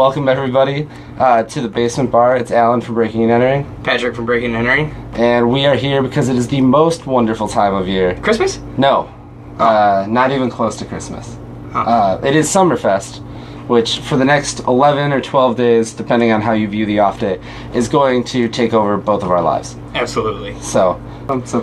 welcome everybody to the Basement Bar. It's Alan from Breaking and Entering. Patrick from Breaking and Entering. And we are here because it is the most wonderful time of year. Christmas? No. Not even close to Christmas. It is Summerfest, which for the next 11 or 12 days, depending on how you view the off day, is going to take over both of our lives. Absolutely. So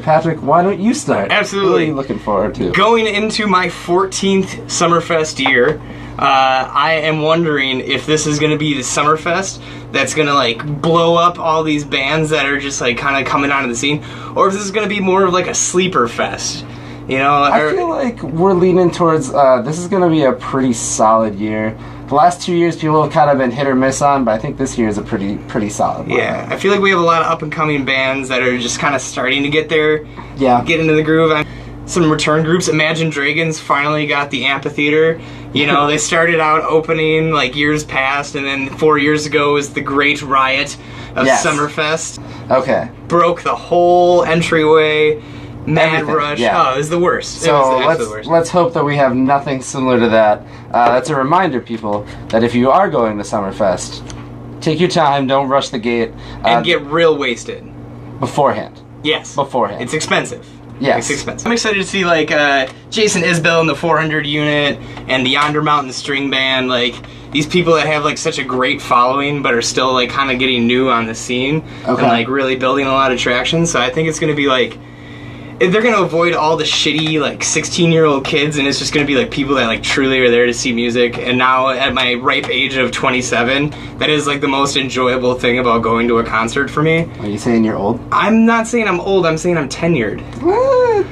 Patrick, why don't you start? Absolutely. What are you looking forward to? Going into my 14th Summerfest year, I am wondering if this is going to be the Summerfest that's going to like blow up all these bands that are just like kind of coming onto the scene, or if this is going to be more of like a sleeper fest. You know, I feel like we're leaning towards this is going to be a pretty solid year. The last 2 years people have kind of been hit or miss on, but I think this year is a pretty solid one. Yeah, I feel like we have a lot of up-and-coming bands that are just kind of starting to get there, get into the groove. Some return groups. Imagine Dragons finally got the amphitheater. You know, they started out opening like years past, and then 4 years ago was the Great Riot of Summerfest. Okay. Broke the whole entryway. Mad Everything, rush. yeah. Oh, it was the worst. So it was the worst. let's hope that we have nothing similar to that. That's a reminder, people, that if you are going to Summerfest, take your time, don't rush the gate. And get real wasted. Beforehand. Yes. Beforehand. It's expensive. Yes. It's expensive. I'm excited to see like Jason Isbell in the 400 unit and the Yonder Mountain String Band, like these people that have like such a great following but are still like kind of getting new on the scene and like really building a lot of traction. So I think it's going to be like they're going to avoid all the shitty, like, 16-year-old kids, and it's just going to be, like, people that, like, truly are there to see music. And now, at my ripe age of 27, that is, like, the most enjoyable thing about going to a concert for me. Are you saying you're old? I'm not saying I'm old, I'm saying I'm tenured.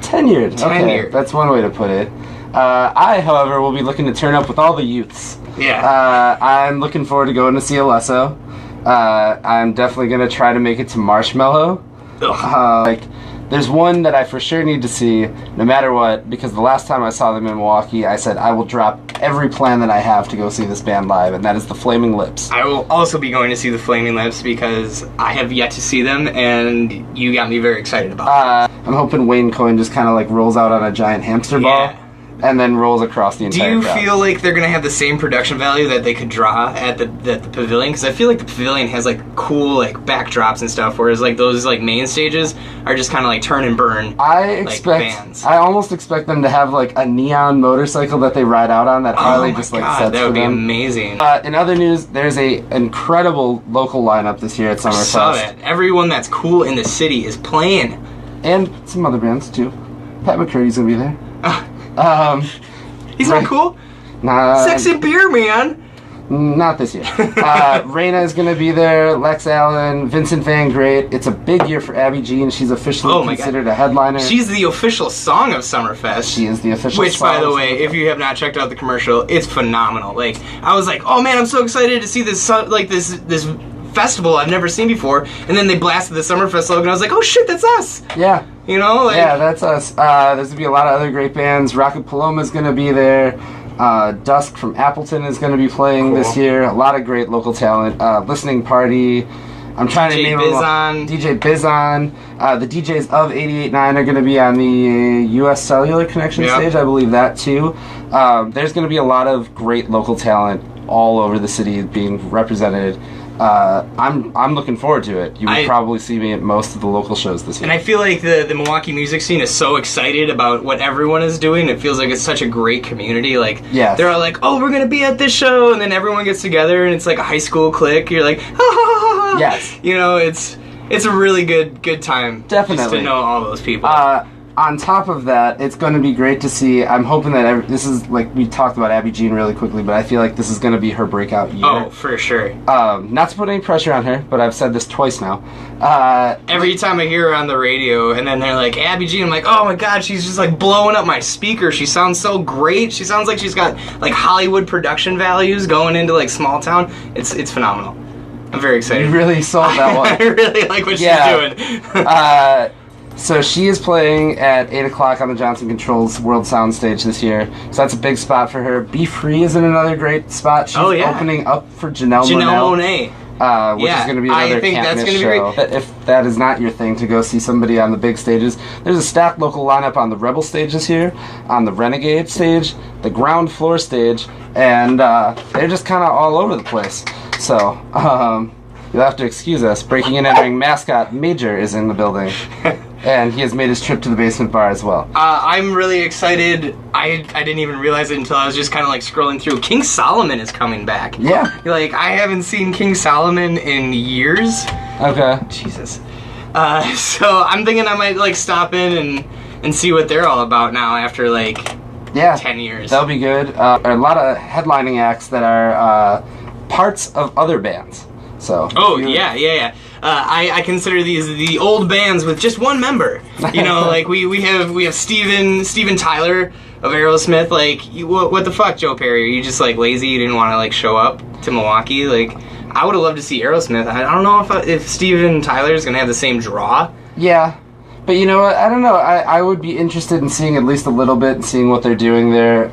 Tenured. Tenured. Okay, that's one way to put it. I, however, will be looking to turn up with all the youths. Yeah. I'm looking forward to going to see Alesso. I'm definitely going to try to make it to Marshmallow. There's one that I for sure need to see, no matter what, because the last time I saw them in Milwaukee, I said I will drop every plan that I have to go see this band live, and that is the Flaming Lips. I will also be going to see the Flaming Lips because I have yet to see them, and you got me very excited about them. I'm hoping Wayne Coyne just kind of like rolls out on a giant hamster ball. And then rolls across the entire crowd. Do you feel like they're going to have the same production value that they could draw at the pavilion? Because I feel like the pavilion has like cool like backdrops and stuff, whereas like those like main stages are just kind of like turn and burn. I almost expect them to have like a neon motorcycle that they ride out on that Harley just like sets for them. That would be amazing. In other news, there's a incredible local lineup this year at Summerfest. I saw that. Everyone that's cool in the city is playing. And some other bands too. Pat McCurdy's gonna be there. He's not cool? Nah. Sexy beer, man. Not this year. Raina is going to be there, Lex Allen, Vincent Van Great. It's a big year for Abby Jean. She's officially considered a headliner. She's the official song of Summerfest. She is the official Which, by the way, if you have not checked out the commercial, it's phenomenal. Like, I was like, oh man, I'm so excited to see this, like, this festival I've never seen before, and then they blasted the Summerfest logo, and I was like, oh shit, that's us! Yeah. You know? Like, yeah, that's us. There's going to be a lot of other great bands. Rocket Paloma's going to be there. Dusk from Appleton is going to be playing this year. A lot of great local talent. Listening Party. I'm trying to name them all. DJ Bizon. The DJs of 88.9 are going to be on the U.S. Cellular Connection stage. I believe that, too. There's going to be a lot of great local talent all over the city being represented. I'm looking forward to it. You would probably see me at most of the local shows this year. And I feel like the Milwaukee music scene is so excited about what everyone is doing. It feels like it's such a great community. Like, they're all like, oh, we're going to be at this show, and then everyone gets together, and it's like a high school clique. You're like, ha ha ha ha. Yes. You know, it's a really good time. Definitely. Just to know all those people. On top of that, it's going to be great to see. I'm hoping that this is, like, we talked about Abby Jean really quickly, but I feel like this is going to be her breakout year. Oh, for sure. Not to put any pressure on her, but I've said this twice now. Every time I hear her on the radio, and then they're like, Abby Jean, I'm like, oh my god, she's just, like, blowing up my speaker. She sounds so great. She sounds like she's got, like, Hollywood production values going into, like, small town. It's phenomenal. I'm very excited. You really sold that one. I really like what she's doing. So she is playing at 8 o'clock on the Johnson Controls World Soundstage this year. So that's a big spot for her. Be Free is in another great spot. She's opening up for Janelle Monáe. Which is going to be another can't-miss show. If that is not your thing to go see somebody on the big stages, there's a stacked local lineup on the Rebel stage this year, on the Renegade stage, the Ground Floor stage, and they're just kind of all over the place. So, you'll have to excuse us. Breaking and entering mascot Major is in the building. And he has made his trip to the basement bar as well. I'm really excited. I didn't even realize it until I was just kind of like scrolling through. King Solomon is coming back. Yeah. Like, I haven't seen King Solomon in years. Okay. Jesus. So I'm thinking I might like stop in and see what they're all about now after like 10 years. That'll be good. A lot of headlining acts that are parts of other bands. So. Oh yeah. I consider these the old bands with just one member. You know, like we have Steven Tyler of Aerosmith. Like, what the fuck, Joe Perry? Are you just like lazy? You didn't want to like show up to Milwaukee? Like, I would have loved to see Aerosmith. I don't know if Steven Tyler is gonna have the same draw. Yeah. But you know what? I don't know. I would be interested in seeing at least a little bit and seeing what they're doing there.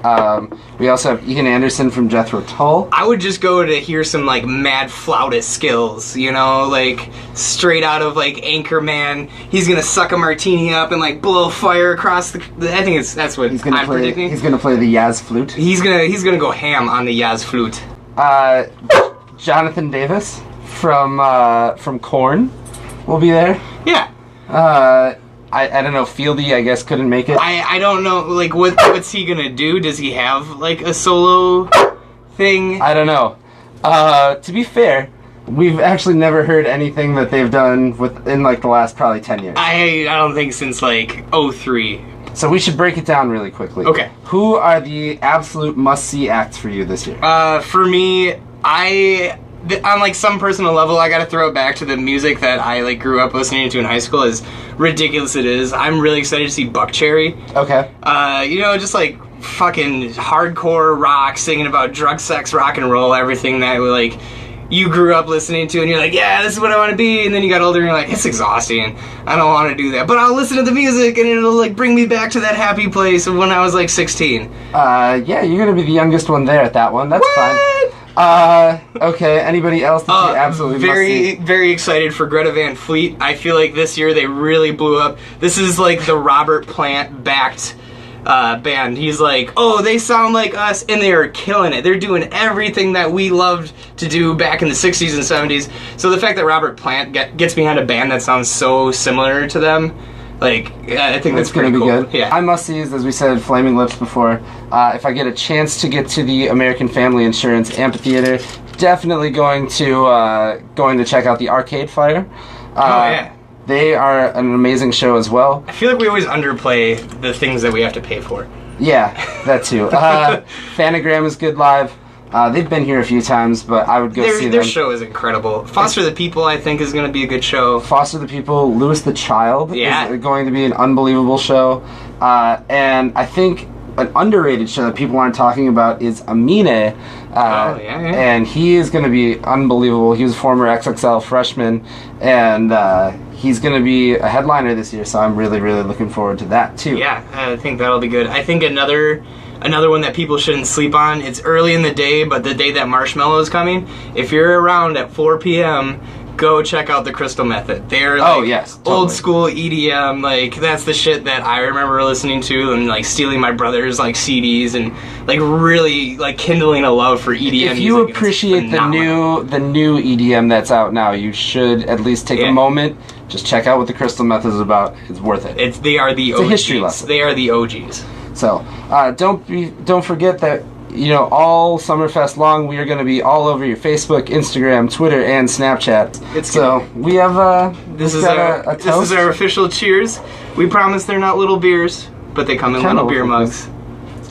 We also have Ian Anderson from Jethro Tull. I would just go to hear some like mad flautist skills, you know, like straight out of like Anchorman. He's gonna suck a martini up and like blow fire across the. I think that's what I'm predicting. He's gonna play the Yaz flute. He's gonna go ham on the Yaz flute. Jonathan Davis from Korn will be there. Yeah. I don't know, Fieldy, I guess, couldn't make it. I don't know, like, what's he gonna do? Does he have, like, a solo thing? I don't know. To be fair, we've actually never heard anything that they've done in, like, the last probably 10 years. I don't think since, like, 03. So we should break it down really quickly. Okay. Who are the absolute must-see acts for you this year? For me, on like some personal level, I gotta throw it back to the music that I like grew up listening to in high school. As ridiculous it is, I'm really excited to see Buckcherry. Okay. You know, just like fucking hardcore rock, singing about drug, sex, rock and roll, everything that like you grew up listening to, and you're like, yeah, this is what I want to be. And then you got older, and you're like, it's exhausting. I don't want to do that. But I'll listen to the music, and it'll like bring me back to that happy place of when I was like 16. Yeah, you're gonna be the youngest one there at that one. That's fine. Okay, anybody else that you absolutely very, must see? very excited for Greta Van Fleet. I feel like this year they really blew up. This is like the Robert Plant-backed band. He's like, oh, they sound like us, and they are killing it. They're doing everything that we loved to do back in the 60s and 70s. So the fact that Robert Plant gets behind a band that sounds so similar to them, like, I think that's going to be cool. good. Yeah. I must-sees, as we said, Flaming Lips before. If I get a chance to get to the American Family Insurance Amphitheater, definitely going to check out the Arcade Fire. Yeah. They are an amazing show as well. I feel like we always underplay the things that we have to pay for. Yeah, that too. Phanogram is good live. They've been here a few times, but I would go see them. Their show is incredible. Foster the People, I think, is going to be a good show. Foster the People, Louis the Child is going to be an unbelievable show. And I think an underrated show that people aren't talking about is Amine. And he is going to be unbelievable. He was a former XXL freshman, and he's going to be a headliner this year, so I'm really, really looking forward to that, too. Yeah, I think that'll be good. I think another one that people shouldn't sleep on, it's early in the day, but the day that Marshmello is coming, if you're around at 4 p.m., go check out the Crystal Method. They're like old school EDM, like that's the shit that I remember listening to and like stealing my brother's like CDs and like really like kindling a love for EDM. If you appreciate the new EDM that's out now, you should at least take a moment, just check out what the Crystal Method is about. It's worth it. They are the OGs. It's a history lesson. They are the OGs. So don't forget that, you know, all Summerfest long, we are going to be all over your Facebook, Instagram, Twitter, and Snapchat. We have this is our official cheers. We promise they're not little beers, but they come in little beer mugs.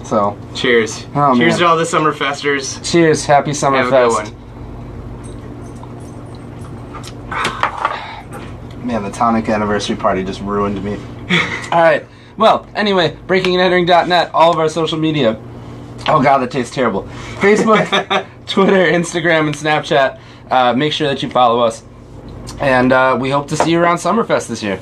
So cheers. Cheers to all the Summerfesters. Cheers. Happy Summerfest. Have a good one. Man, the tonic anniversary party just ruined me. All right. Well, anyway, breakingandentering.net, all of our social media. Oh god, that tastes terrible. Facebook, Twitter, Instagram, and Snapchat. Make sure that you follow us. And we hope to see you around Summerfest this year.